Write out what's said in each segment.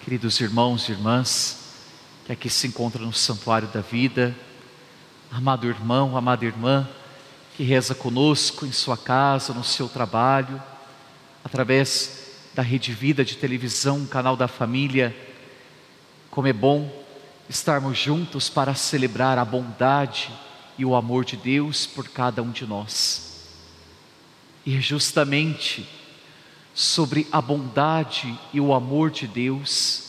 Queridos irmãos e irmãs, que aqui se encontram no Santuário da Vida, amado irmão, amada irmã, que reza conosco em sua casa, no seu trabalho, através da Rede Vida de televisão, canal da família. Como é bom estarmos juntos para celebrar a bondade e o amor de Deus por cada um de nós. E é justamente sobre a bondade e o amor de Deus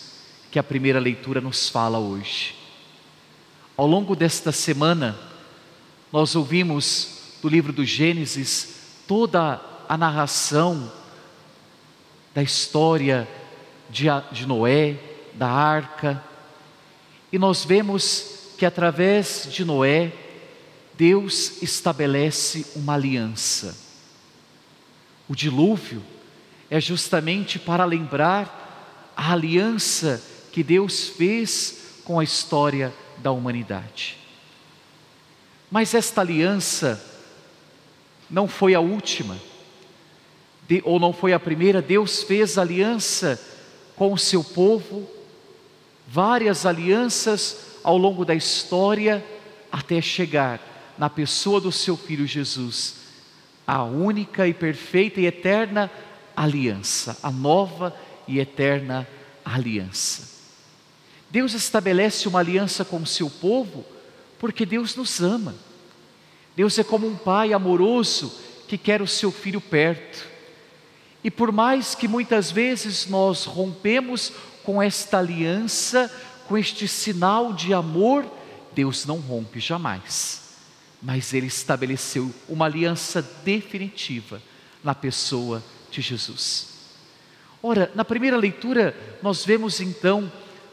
que a primeira leitura nos fala hoje. Ao longo desta semana, nós ouvimos do livro do Gênesis toda a narração da história de Noé, da arca, e nós vemos que através de Noé, Deus estabelece uma aliança. O dilúvio é justamente para lembrar a aliança que Deus fez com a história da humanidade. Mas esta aliança não foi a última, ou não foi a primeira. Deus fez aliança com o seu povo, várias alianças ao longo da história, até chegar na pessoa do seu Filho Jesus, a única e perfeita e eterna aliança, a nova e eterna aliança. Deus estabelece uma aliança com o seu povo porque Deus nos ama. Deus é como um pai amoroso que quer o seu filho perto. E por mais que muitas vezes nós rompemos com esta aliança, com este sinal de amor, Deus não rompe jamais. Mas Ele estabeleceu uma aliança definitiva na pessoa de Jesus. Ora, na primeira leitura nós vemos então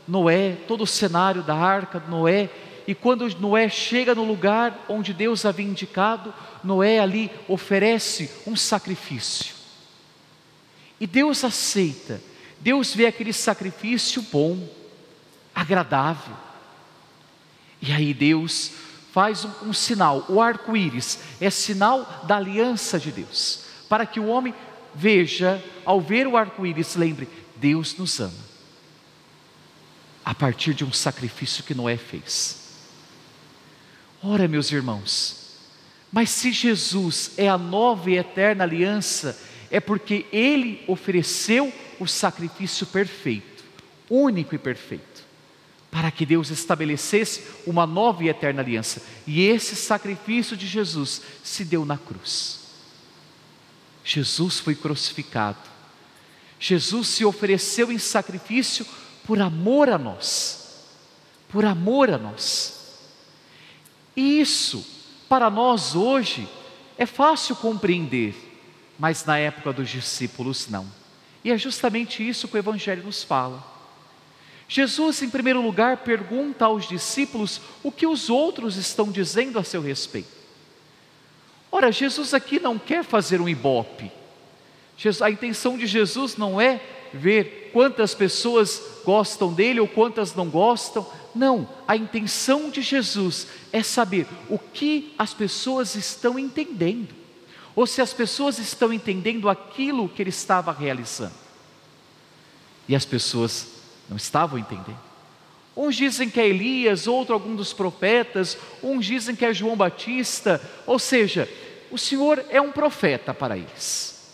Noé, todo o cenário da arca de Noé, e quando Noé chega no lugar onde Deus havia indicado, Noé ali oferece um sacrifício. E Deus aceita, Deus vê aquele sacrifício bom, agradável. E aí Deus faz um sinal, o arco-íris é sinal da aliança de Deus, para que o homem veja, ao ver o arco-íris, lembre, Deus nos ama, a partir de um sacrifício que Noé fez. Ora, meus irmãos, mas se Jesus é a nova e eterna aliança, é porque Ele ofereceu o sacrifício perfeito, único e perfeito, para que Deus estabelecesse uma nova e eterna aliança. E esse sacrifício de Jesus se deu na cruz. Jesus foi crucificado, Jesus se ofereceu em sacrifício por amor a nós, por amor a nós. E isso, para nós hoje, é fácil compreender, mas na época dos discípulos não. E é justamente isso que o Evangelho nos fala. Jesus, em primeiro lugar, pergunta aos discípulos o que os outros estão dizendo a seu respeito. Ora, Jesus aqui não quer fazer um ibope. A intenção de Jesus não é ver quantas pessoas gostam dele ou quantas não gostam. Não, a intenção de Jesus é saber o que as pessoas estão entendendo, ou se as pessoas estão entendendo aquilo que ele estava realizando. E as pessoas não estavam entendendo. Uns dizem que é Elias, outro algum dos profetas, uns dizem que é João Batista, ou seja, o Senhor é um profeta para eles.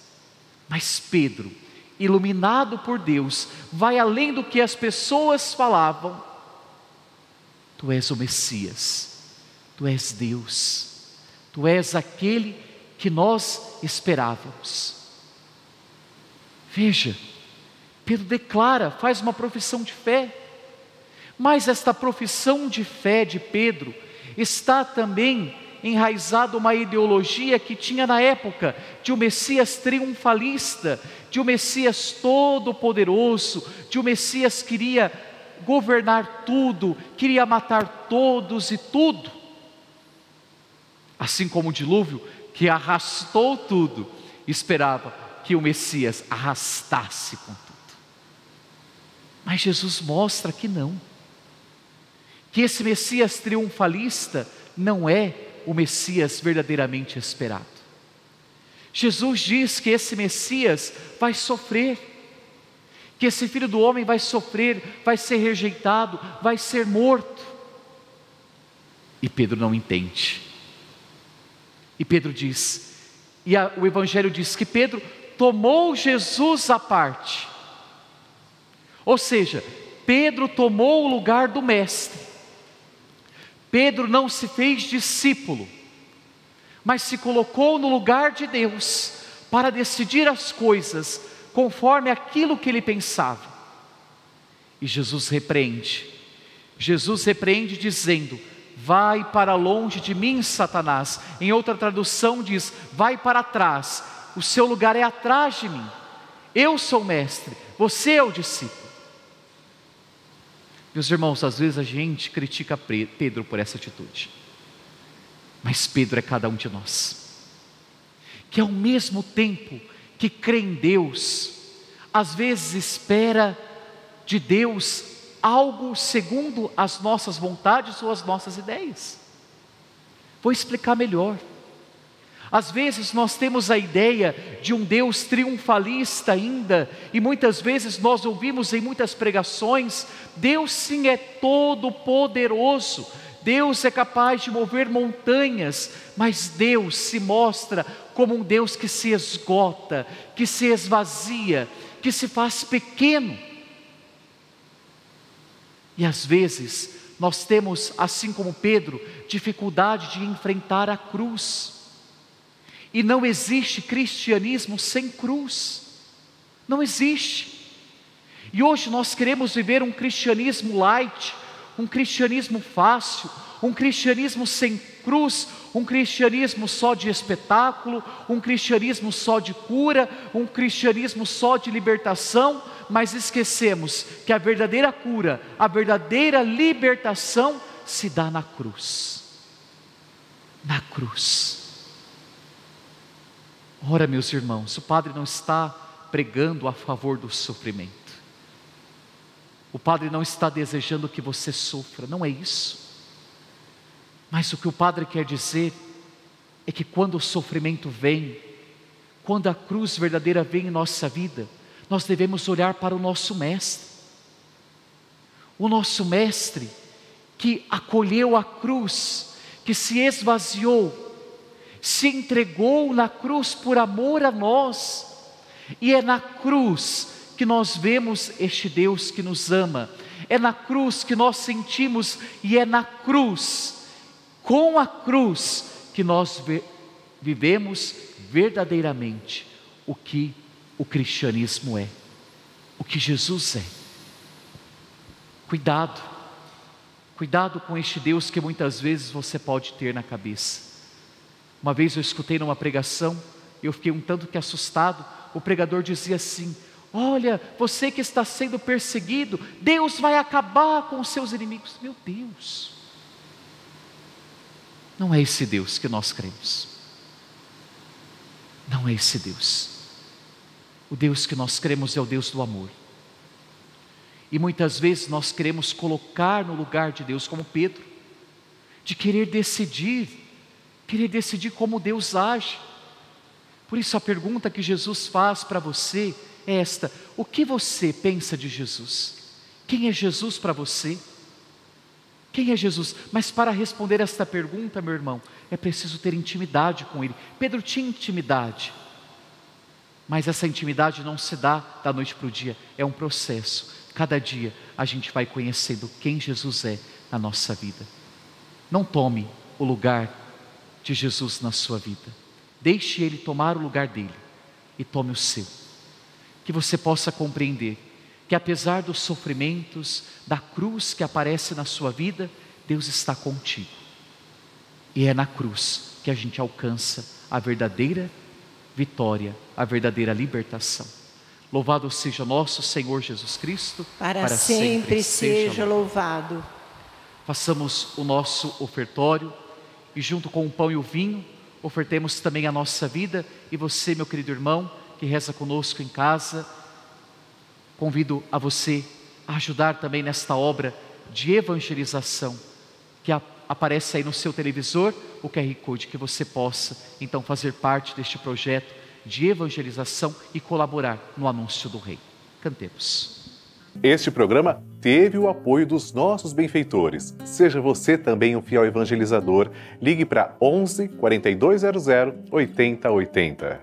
Mas Pedro, iluminado por Deus, vai além do que as pessoas falavam. Tu és o Messias, Tu és Deus, Tu és aquele que nós esperávamos. Veja, Pedro declara, faz uma profissão de fé, mas esta profissão de fé de Pedro está também enraizada uma ideologia que tinha na época, de um Messias triunfalista, de um Messias todo-poderoso, de um Messias que queria governar tudo, queria matar todos e tudo. Assim como o dilúvio que arrastou tudo, esperava que o Messias arrastasse com tudo. Mas Jesus mostra que não, que esse Messias triunfalista não é o Messias verdadeiramente esperado. Jesus diz que esse Messias vai sofrer, que esse Filho do Homem vai sofrer, vai ser rejeitado, vai ser morto. E Pedro não entende. E Pedro diz, o Evangelho diz que Pedro tomou Jesus à parte. Ou seja, Pedro tomou o lugar do Mestre. Pedro não se fez discípulo, mas se colocou no lugar de Deus para decidir as coisas conforme aquilo que ele pensava. E Jesus repreende dizendo: vai para longe de mim, Satanás. Em outra tradução diz: vai para trás, o seu lugar é atrás de mim. Eu sou o mestre, você é o discípulo. Meus irmãos, às vezes a gente critica Pedro por essa atitude, mas Pedro é cada um de nós, que ao mesmo tempo que crê em Deus, às vezes espera de Deus algo segundo as nossas vontades ou as nossas ideias. Vou explicar melhor. Às vezes nós temos a ideia de um Deus triunfalista ainda, e muitas vezes nós ouvimos em muitas pregações: Deus sim é todo poderoso, Deus é capaz de mover montanhas, mas Deus se mostra como um Deus que se esgota, que se esvazia, que se faz pequeno. E às vezes nós temos, assim como Pedro, dificuldade de enfrentar a cruz. E não existe cristianismo sem cruz, não existe. E hoje nós queremos viver um cristianismo light, um cristianismo fácil, um cristianismo sem cruz, um cristianismo só de espetáculo, um cristianismo só de cura, um cristianismo só de libertação, mas esquecemos que a verdadeira cura, a verdadeira libertação se dá na cruz. Na cruz. Ora, meus irmãos, o Padre não está pregando a favor do sofrimento. O Padre não está desejando que você sofra, não é isso. Mas o que o Padre quer dizer é que quando o sofrimento vem, quando a cruz verdadeira vem em nossa vida, nós devemos olhar para o nosso Mestre. O nosso Mestre que acolheu a cruz, que se esvaziou, se entregou na cruz por amor a nós. E é na cruz que nós vemos este Deus que nos ama, é na cruz que nós sentimos, e é na cruz, com a cruz, que nós vivemos verdadeiramente o que o cristianismo é, o que Jesus é. Cuidado com este Deus que muitas vezes você pode ter na cabeça. Uma vez eu escutei numa pregação, eu fiquei um tanto que assustado. O pregador dizia assim: olha, você que está sendo perseguido, Deus vai acabar com os seus inimigos. Meu Deus, não é esse Deus que nós cremos. Não é esse Deus. O Deus que nós cremos é o Deus do amor. E muitas vezes nós queremos colocar no lugar de Deus, como Pedro, de querer decidir como Deus age. Por isso a pergunta que Jesus faz para você é esta: o que você pensa de Jesus? Quem é Jesus para você? Quem é Jesus? Mas para responder esta pergunta, meu irmão, é preciso ter intimidade com Ele. Pedro tinha intimidade, mas essa intimidade não se dá da noite para o dia, é um processo. Cada dia a gente vai conhecendo quem Jesus é na nossa vida. Não tome o lugar de Jesus na sua vida, deixe Ele tomar o lugar dele e tome o seu. Que você possa compreender que apesar dos sofrimentos, da cruz que aparece na sua vida, Deus está contigo. E é na cruz que a gente alcança a verdadeira vitória, a verdadeira libertação. Louvado seja nosso Senhor Jesus Cristo, para sempre seja louvado. Façamos o nosso ofertório e junto com o pão e o vinho, ofertemos também a nossa vida. E você, meu querido irmão, que reza conosco em casa, convido a você a ajudar também nesta obra de evangelização, que aparece aí no seu televisor, o QR Code, que você possa então fazer parte deste projeto de evangelização e colaborar no anúncio do Rei. Cantemos. Este programa teve o apoio dos nossos benfeitores. Seja você também um fiel evangelizador. Ligue para 11 4200 8080.